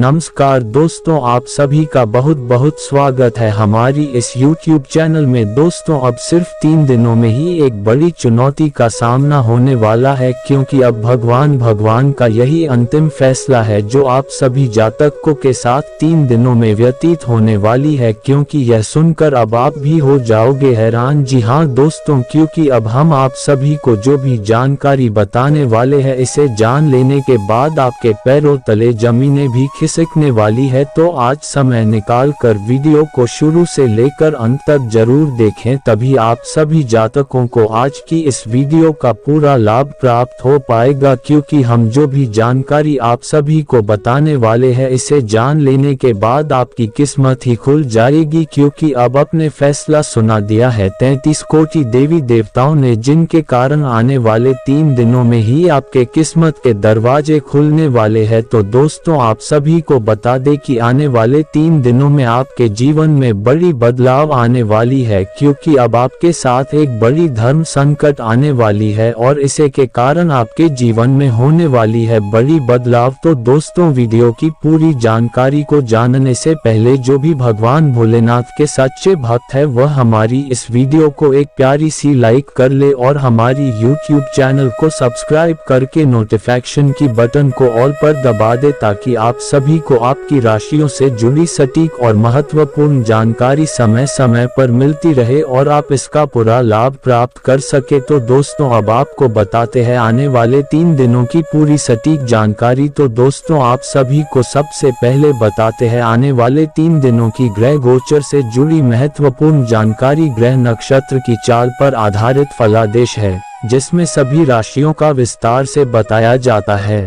नमस्कार दोस्तों, आप सभी का बहुत बहुत स्वागत है हमारी इस YouTube चैनल में। दोस्तों, अब सिर्फ 3 दिनों में ही एक बड़ी चुनौती का सामना होने वाला है, क्योंकि अब भगवान का यही अंतिम फैसला है जो आप सभी जातकों के साथ 3 दिनों में व्यतीत होने वाली है। क्योंकि यह सुनकर अब आप भी हो जाओगे हैरान। जी हाँ दोस्तों, क्योंकि अब हम आप सभी को जो भी जानकारी बताने वाले हैं, इसे जान लेने के बाद आपके पैरों तले जमीनें भी खिसकने वाली है। तो आज समय निकाल कर वीडियो को शुरू से लेकर अंत तक जरूर देखें, तभी आप सभी जातकों को आज की इस वीडियो का पूरा लाभ प्राप्त हो पाएगा। क्योंकि हम जो भी जानकारी आप सभी को बताने वाले हैं, इसे जान लेने के बाद आपकी किस्मत ही खुल जाएगी। क्योंकि अब अपने फैसला सुना दिया है 33 कोटि देवी देवताओं ने, जिनके कारण आने वाले 3 दिनों में ही आपके किस्मत के दरवाजे खुलने वाले हैं। तो दोस्तों, आप सभी को बता दे कि आने वाले 3 दिनों में आपके जीवन में बड़ी बदलाव आने वाली है। क्योंकि अब आपके साथ एक बड़ी धर्म संकट आने वाली है और इसे के कारण आपके जीवन में होने वाली है बड़ी बदलाव। तो दोस्तों, वीडियो की पूरी जानकारी को जानने से पहले जो भी भगवान भोलेनाथ के सच्चे भक्त है, वह हमारी इस वीडियो को एक प्यारी सी लाइक कर ले और हमारी YouTube चैनल को सब्सक्राइब करके नोटिफिकेशन की बटन को ऑल पर दबा दे, ताकि आप सभी को आपकी राशियों से जुड़ी सटीक और महत्वपूर्ण जानकारी समय समय पर मिलती रहे और आप इसका पूरा लाभ प्राप्त कर सके। तो दोस्तों, अब आपको बताते हैं आने वाले 3 दिनों की पूरी सटीक जानकारी। तो दोस्तों, आप सभी को सबसे पहले बताते हैं आने वाले 3 दिनों की ग्रह गोचर से जुड़ी महत्वपूर्ण जानकारी। ग्रह नक्षत्र की चाल पर आधारित फलादेश है, जिसमें सभी राशियों का विस्तार से बताया जाता है।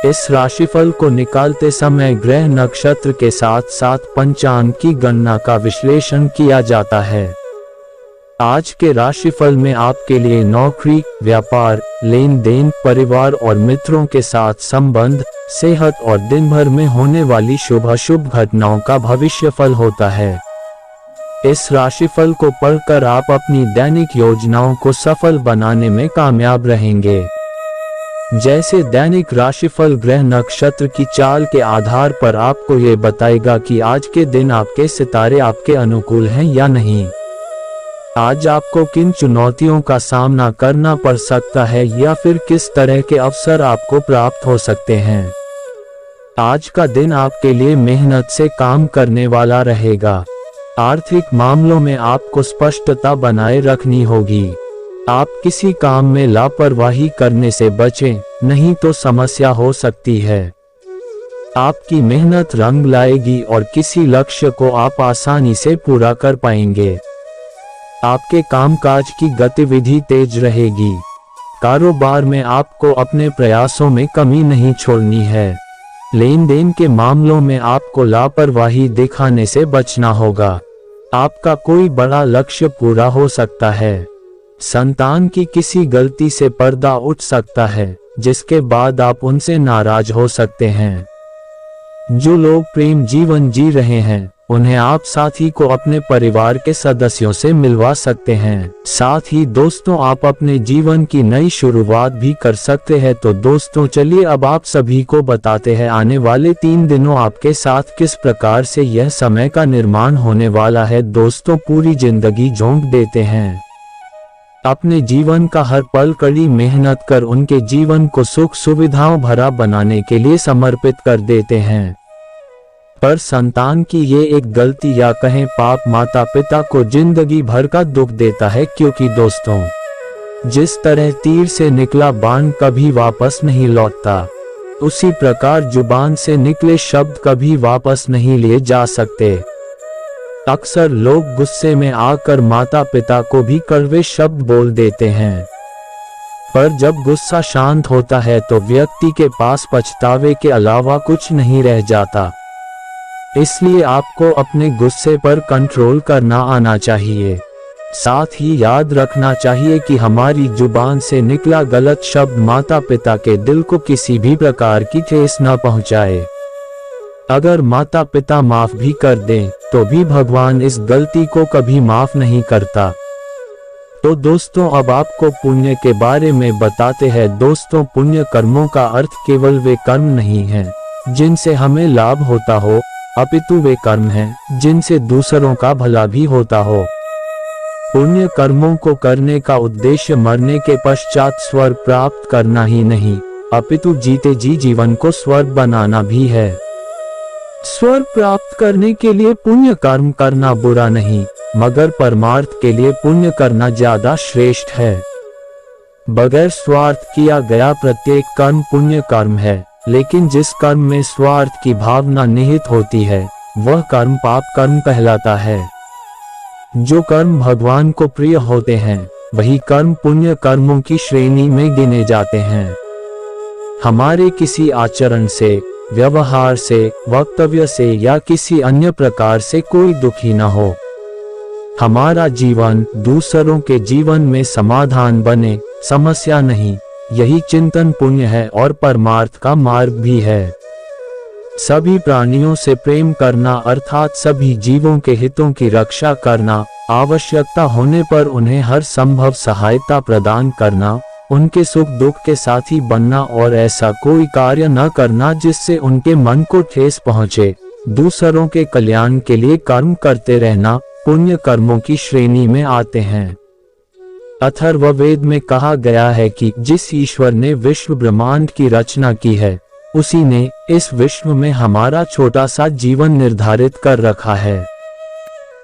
इस राशिफल को निकालते समय ग्रह नक्षत्र के साथ साथ पंचांग की गणना का विश्लेषण किया जाता है। आज के राशिफल में आपके लिए नौकरी, व्यापार, लेन देन, परिवार और मित्रों के साथ संबंध, सेहत और दिन भर में होने वाली शुभ अशुभ घटनाओं का भविष्यफल होता है। इस राशिफल को पढ़कर आप अपनी दैनिक योजनाओं को सफल बनाने में कामयाब रहेंगे। जैसे दैनिक राशिफल ग्रह नक्षत्र की चाल के आधार पर आपको ये बताएगा कि आज के दिन आपके सितारे आपके अनुकूल हैं या नहीं। आज आपको किन चुनौतियों का सामना करना पड़ सकता है या फिर किस तरह के अवसर आपको प्राप्त हो सकते हैं। आज का दिन आपके लिए मेहनत से काम करने वाला रहेगा। आर्थिक मामलों में आपको स्पष्टता बनाए रखनी होगी। आप किसी काम में लापरवाही करने से बचें, नहीं तो समस्या हो सकती है। आपकी मेहनत रंग लाएगी और किसी लक्ष्य को आप आसानी से पूरा कर पाएंगे। आपके कामकाज की गतिविधि तेज रहेगी। कारोबार में आपको अपने प्रयासों में कमी नहीं छोड़नी है। लेन देन के मामलों में आपको लापरवाही दिखाने से बचना होगा। आपका कोई बड़ा लक्ष्य पूरा हो सकता है। संतान की किसी गलती से पर्दा उठ सकता है, जिसके बाद आप उनसे नाराज हो सकते हैं। जो लोग प्रेम जीवन जी रहे हैं, उन्हें आप साथी को अपने परिवार के सदस्यों से मिलवा सकते हैं। साथ ही दोस्तों, आप अपने जीवन की नई शुरुआत भी कर सकते हैं। तो दोस्तों, चलिए अब आप सभी को बताते हैं आने वाले 3 दिनों आपके साथ किस प्रकार से यह समय का निर्माण होने वाला है। दोस्तों, पूरी जिंदगी झोंक देते हैं, अपने जीवन का हर पल कड़ी मेहनत कर उनके जीवन को सुख सुविधाओं भरा बनाने के लिए समर्पित कर देते हैं। पर संतान की ये एक गलती या कहें पाप माता पिता को जिंदगी भर का दुख देता है। क्योंकि दोस्तों, जिस तरह तीर से निकला बाण कभी वापस नहीं लौटता, उसी प्रकार जुबान से निकले शब्द कभी वापस नहीं लिए जा सकते। अक्सर लोग गुस्से में आकर माता पिता को भी कड़वे शब्द बोल देते हैं, पर जब गुस्सा शांत होता है तो व्यक्ति के पास पछतावे के अलावा कुछ नहीं रह जाता। इसलिए आपको अपने गुस्से पर कंट्रोल करना आना चाहिए। साथ ही याद रखना चाहिए कि हमारी जुबान से निकला गलत शब्द माता पिता के दिल को किसी भी प्रकार की ठेस न पहुंचाए। अगर माता पिता माफ भी कर दें, तो भी भगवान इस गलती को कभी माफ नहीं करता। तो दोस्तों, अब आपको पुण्य के बारे में बताते हैं। दोस्तों, पुण्य कर्मों का अर्थ केवल वे कर्म नहीं है जिनसे हमें लाभ होता हो, अपितु वे कर्म हैं जिनसे दूसरों का भला भी होता हो। पुण्य कर्मों को करने का उद्देश्य मरने के पश्चात स्वर्ग प्राप्त करना ही नहीं, अपितु जीते जी जीवन को स्वर्ग बनाना भी है। स्वर्ग प्राप्त करने के लिए पुण्य कर्म करना बुरा नहीं, मगर परमार्थ के लिए पुण्य करना ज्यादा श्रेष्ठ है। बगैर स्वार्थ किया गया प्रत्येक कर्म पुण्य कर्म है, लेकिन जिस कर्म में स्वार्थ की भावना निहित होती है वह कर्म पाप कर्म कहलाता है। जो कर्म भगवान को प्रिय होते हैं वही कर्म पुण्य कर्मों की श्रेणी में गिने जाते हैं। हमारे किसी आचरण से, व्यवहार से, वक्तव्य से या किसी अन्य प्रकार से कोई दुखी न हो। हमारा जीवन दूसरों के जीवन में समाधान बने, समस्या नहीं, यही चिंतन पुण्य है और परमार्थ का मार्ग भी है। सभी प्राणियों से प्रेम करना अर्थात सभी जीवों के हितों की रक्षा करना, आवश्यकता होने पर उन्हें हर संभव सहायता प्रदान करना, उनके सुख दुख के साथी बनना और ऐसा कोई कार्य न करना जिससे उनके मन को ठेस पहुंचे, दूसरों के कल्याण के लिए कर्म करते रहना पुण्य कर्मों की श्रेणी में आते हैं। अथर्ववेद में कहा गया है कि जिस ईश्वर ने विश्व ब्रह्मांड की रचना की है उसी ने इस विश्व में हमारा छोटा सा जीवन निर्धारित कर रखा है।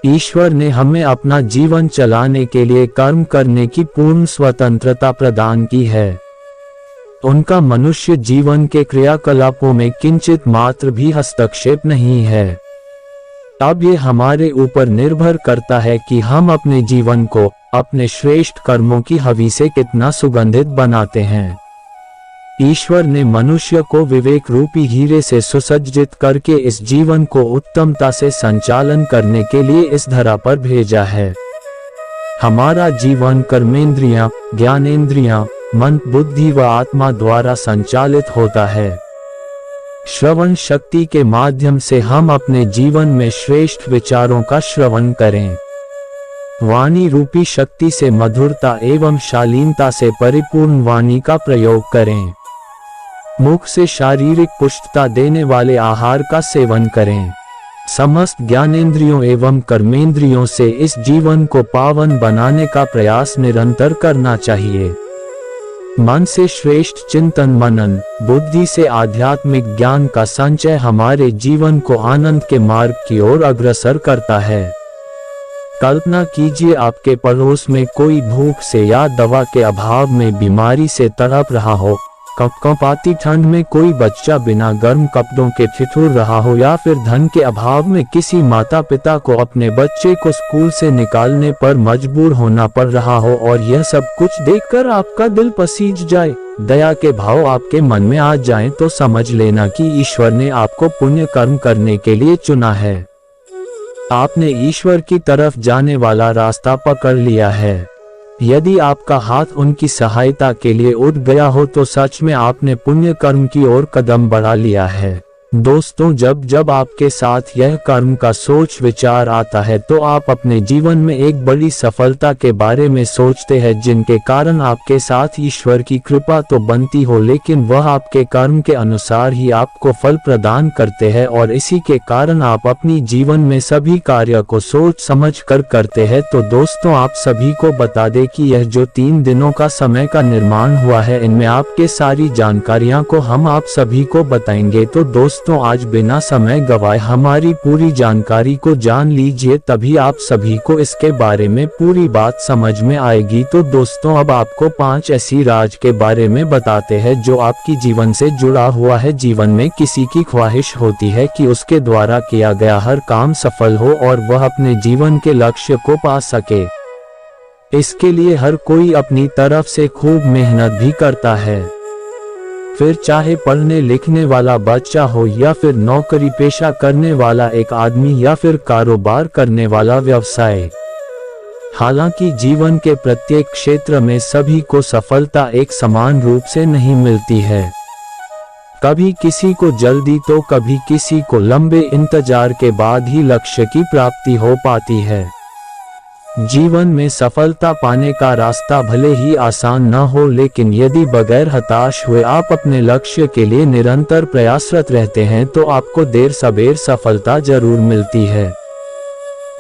ईश्वर ने हमें अपना जीवन चलाने के लिए कर्म करने की पूर्ण स्वतंत्रता प्रदान की है। उनका मनुष्य जीवन के क्रियाकलापों में किंचित मात्र भी हस्तक्षेप नहीं है। अब ये हमारे ऊपर निर्भर करता है कि हम अपने जीवन को अपने श्रेष्ठ कर्मों की हवि से कितना सुगंधित बनाते हैं। ईश्वर ने मनुष्य को विवेक रूपी हीरे से सुसज्जित करके इस जीवन को उत्तमता से संचालन करने के लिए इस धरा पर भेजा है। हमारा जीवन कर्मेंद्रियां, ज्ञानेंद्रियां, मन, बुद्धि व आत्मा द्वारा संचालित होता है। श्रवण शक्ति के माध्यम से हम अपने जीवन में श्रेष्ठ विचारों का श्रवण करें। वाणी रूपी शक्ति से मधुरता एवं शालीनता से परिपूर्ण वाणी का प्रयोग करें। मुख से शारीरिक पुष्टता देने वाले आहार का सेवन करें। समस्त ज्ञानेंद्रियों एवं कर्मेंद्रियों से इस जीवन को पावन बनाने का प्रयास निरंतर करना चाहिए। मन से श्रेष्ठ चिंतन मनन, बुद्धि से आध्यात्मिक ज्ञान का संचय हमारे जीवन को आनंद के मार्ग की ओर अग्रसर करता है। कल्पना कीजिए आपके पड़ोस में कोई भूख से या दवा के अभाव में बीमारी से तड़प रहा हो, कपकपाती ठंड में कोई बच्चा बिना गर्म कपड़ों के ठिठुर रहा हो या फिर धन के अभाव में किसी माता पिता को अपने बच्चे को स्कूल से निकालने पर मजबूर होना पड़ रहा हो और यह सब कुछ देखकर आपका दिल पसीज जाए, दया के भाव आपके मन में आ जाएं, तो समझ लेना कि ईश्वर ने आपको पुण्य कर्म करने के लिए चुना है। आपने ईश्वर की तरफ जाने वाला रास्ता पकड़ लिया है। यदि आपका हाथ उनकी सहायता के लिए उठ गया हो तो सच में आपने पुण्य कर्म की ओर कदम बढ़ा लिया है। दोस्तों, जब जब आपके साथ यह कर्म का सोच विचार आता है तो आप अपने जीवन में एक बड़ी सफलता के बारे में सोचते हैं, जिनके कारण आपके साथ ईश्वर की कृपा तो बनती हो लेकिन वह आपके कर्म के अनुसार ही आपको फल प्रदान करते हैं और इसी के कारण आप अपनी जीवन में सभी कार्य को सोच समझ कर करते हैं। तो दोस्तों, आप सभी को बता दें कि यह जो 3 दिनों का समय का निर्माण हुआ है इनमें आपके सारी जानकारियां को हम आप सभी को बताएंगे। तो दोस्तों, आज बिना समय गवाए हमारी पूरी जानकारी को जान लीजिए, तभी आप सभी को इसके बारे में पूरी बात समझ में आएगी। तो दोस्तों, अब आपको 5 ऐसी राज के बारे में बताते हैं जो आपकी जीवन से जुड़ा हुआ है। जीवन में किसी की ख्वाहिश होती है कि उसके द्वारा किया गया हर काम सफल हो और वह अपने जीवन के लक्ष्य को पा सके। इसके लिए हर कोई अपनी तरफ से खूब मेहनत भी करता है, फिर चाहे पढ़ने लिखने वाला बच्चा हो या फिर नौकरी पेशा करने वाला एक आदमी या फिर कारोबार करने वाला व्यवसाय। हालांकि जीवन के प्रत्येक क्षेत्र में सभी को सफलता एक समान रूप से नहीं मिलती है। कभी किसी को जल्दी तो कभी किसी को लंबे इंतजार के बाद ही लक्ष्य की प्राप्ति हो पाती है। जीवन में सफलता पाने का रास्ता भले ही आसान न हो, लेकिन यदि बगैर हताश हुए आप अपने लक्ष्य के लिए निरंतर प्रयासरत रहते हैं तो आपको देर सबेर सफलता जरूर मिलती है।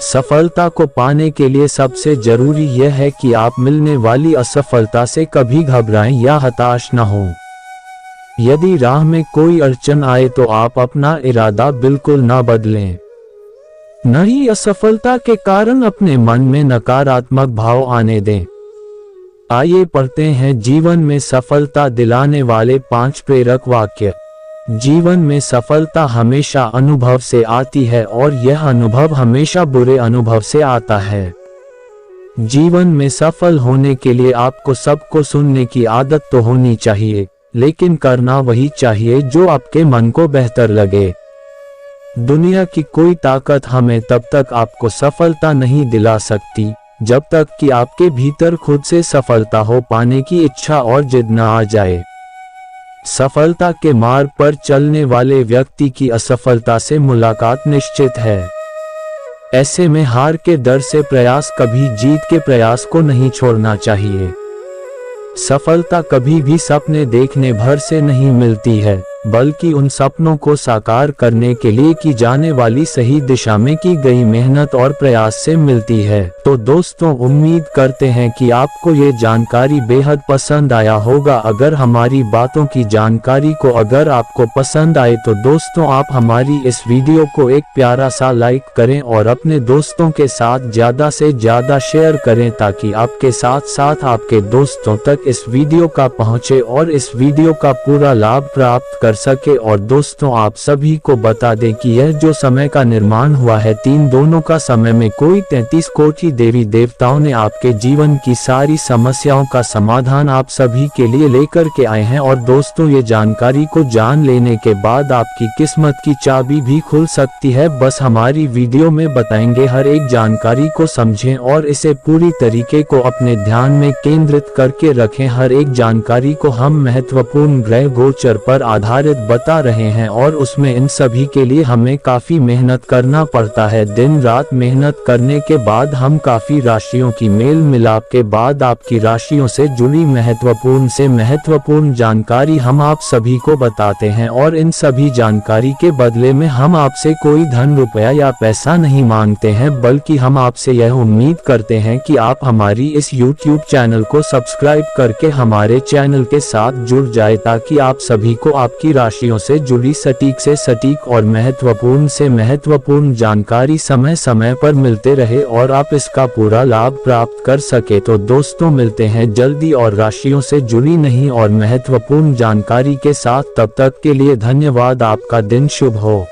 सफलता को पाने के लिए सबसे जरूरी यह है कि आप मिलने वाली असफलता से कभी घबराएं या हताश न हो। यदि राह में कोई अड़चन आए तो आप अपना इरादा बिल्कुल न बदलें। न ही असफलता के कारण अपने मन में नकारात्मक भाव आने दें। आइए पढ़ते हैं जीवन में सफलता दिलाने वाले 5 प्रेरक वाक्य। जीवन में सफलता हमेशा अनुभव से आती है और यह अनुभव हमेशा बुरे अनुभव से आता है। जीवन में सफल होने के लिए आपको सबको सुनने की आदत तो होनी चाहिए, लेकिन करना वही चाहिए जो आपके मन को बेहतर लगे। दुनिया की कोई ताकत हमें तब तक आपको सफलता नहीं दिला सकती जब तक कि आपके भीतर खुद से सफलता हो पाने की इच्छा और जिद न आ जाए। सफलता के मार्ग पर चलने वाले व्यक्ति की असफलता से मुलाकात निश्चित है। ऐसे में हार के डर से प्रयास, कभी जीत के प्रयास को नहीं छोड़ना चाहिए। सफलता कभी भी सपने देखने भर से नहीं मिलती है, बल्कि उन सपनों को साकार करने के लिए की जाने वाली सही दिशा में की गई मेहनत और प्रयास से मिलती है। तो दोस्तों, उम्मीद करते हैं कि आपको ये जानकारी बेहद पसंद आया होगा। अगर हमारी बातों की जानकारी को अगर आपको पसंद आए तो दोस्तों आप हमारी इस वीडियो को एक प्यारा सा लाइक करें और अपने दोस्तों के साथ ज्यादा से ज्यादा शेयर करें, ताकि आपके साथ साथ आपके दोस्तों तक इस वीडियो का पहुंचे और इस वीडियो का पूरा लाभ प्राप्त कर सके। और दोस्तों, आप सभी को बता दें कि यह जो समय का निर्माण हुआ है, 3 दोनों का समय में कोई 33 कोटि देवी देवताओं ने आपके जीवन की सारी समस्याओं का समाधान आप सभी के लिए लेकर के आए हैं। और दोस्तों, ये जानकारी को जान लेने के बाद आपकी किस्मत की चाबी भी खुल सकती है। बस हमारी वीडियो में बताएंगे, हर एक जानकारी को समझें और इसे पूरी तरीके को अपने ध्यान में केंद्रित करके रखें। हर एक जानकारी को हम महत्वपूर्ण ग्रह गोचर पर आधारित बता रहे हैं और उसमें इन सभी के लिए हमें काफी मेहनत करना पड़ता है। दिन रात मेहनत करने के बाद हम काफी राशियों की मेल मिलाप के बाद आपकी राशियों से जुड़ी महत्वपूर्ण जानकारी हम आप सभी को बताते हैं। और इन सभी जानकारी के बदले में हम आपसे कोई धन, रुपया या पैसा नहीं मांगते हैं, बल्कि हम आपसे यह उम्मीद करते हैं कि आप हमारी इस YouTube चैनल को सब्सक्राइब करके हमारे चैनल के साथ जुड़ जाए, ताकि आप सभी को आपकी राशियों से जुड़ी सटीक से सटीक और महत्वपूर्ण से महत्वपूर्ण जानकारी समय समय पर मिलते रहे और आप इसका पूरा लाभ प्राप्त कर सके। तो दोस्तों, मिलते हैं जल्दी और राशियों से जुड़ी नहीं और महत्वपूर्ण जानकारी के साथ। तब तक के लिए धन्यवाद। आपका दिन शुभ हो।